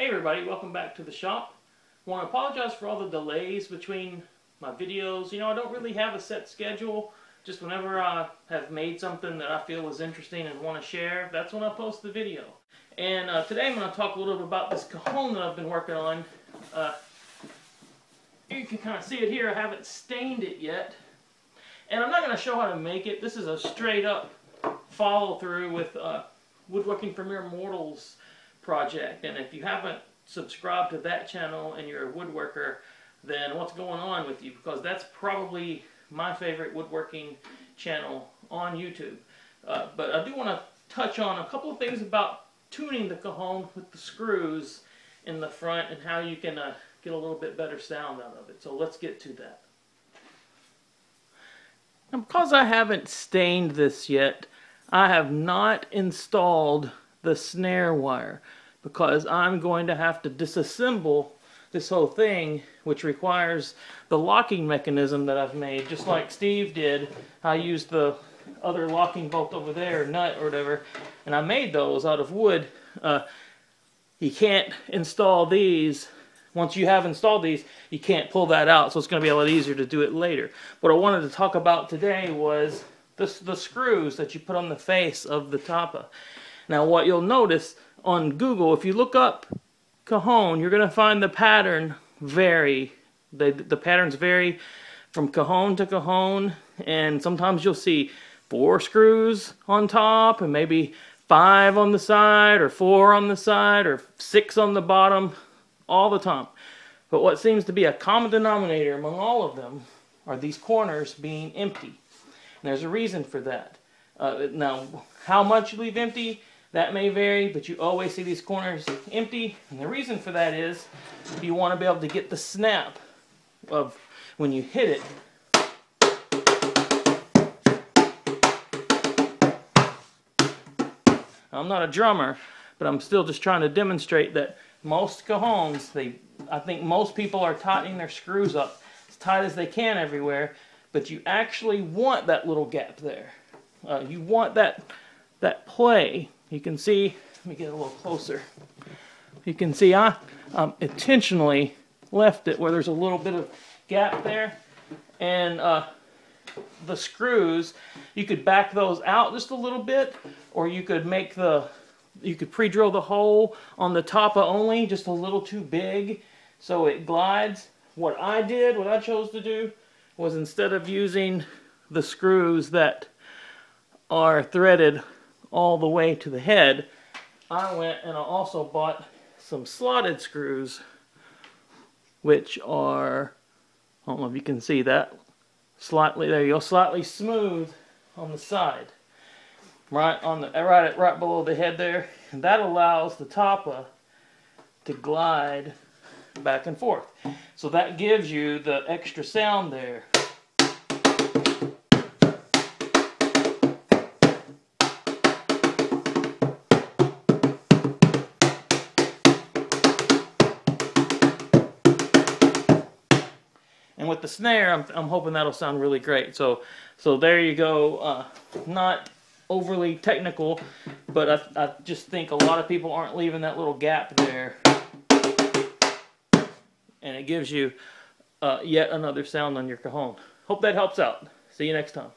Hey everybody, welcome back to the shop. I want to apologize for all the delays between my videos. You know, I don't really have a set schedule. Just whenever I have made something that I feel is interesting and want to share, that's when I post the video. And today I'm going to talk a little bit about this cajon that I've been working on. You can kind of see it here. I haven't stained it yet. And I'm not going to show how to make it. This is a straight up follow through with Woodworking for Mere Mortals project. And if you haven't subscribed to that channel and you're a woodworker, then what's going on with you? Because that's probably my favorite woodworking channel on YouTube. But I do want to touch on a couple of things about tuning the cajon with the screws in the front and how you can get a little bit better sound out of it. So let's get to that. Now, because I haven't stained this yet, I have not installed the snare wire because I'm going to have to disassemble this whole thing, which requires the locking mechanism that I've made, just like Steve did. I used the other locking bolt over there, nut or whatever, and I made those out of wood. You can't install these. Once you have installed these, you can't pull that out, so it's going to be a lot easier to do it later. What I wanted to talk about today was the screws that you put on the face of the tapa. Now what you'll notice on Google, if you look up cajon, you're going to find the pattern vary. The patterns vary from cajon to cajon, and sometimes you'll see 4 screws on top and maybe 5 on the side or 4 on the side or 6 on the bottom all the time. But what seems to be a common denominator among all of them are these corners being empty. And there's a reason for that. Now, how much you leave empty, that may vary, but you always see these corners empty. And the reason for that is you want to be able to get the snap of when you hit it. I'm not a drummer, but I'm still just trying to demonstrate that most cajons, I think most people are tightening their screws up as tight as they can everywhere, but you actually want that little gap there. You want that play. You can see, let me get a little closer. You can see I intentionally left it where there's a little bit of gap there, and the screws, you could back those out just a little bit, or you could make you could pre-drill the hole on the tapa only, just a little too big, so it glides. What I chose to do, was instead of using the screws that are threaded all the way to the head, I went and I also bought some slotted screws, which are, I don't know if you can see that, slightly, there you go, slightly smooth on the side. Right below the head there, and that allows the tapa to glide back and forth. So that gives you the extra sound there. And with the snare, I'm hoping that'll sound really great. So there you go. Not overly technical, but I just think a lot of people aren't leaving that little gap there, and it gives you yet another sound on your cajon. Hope that helps out. See you next time.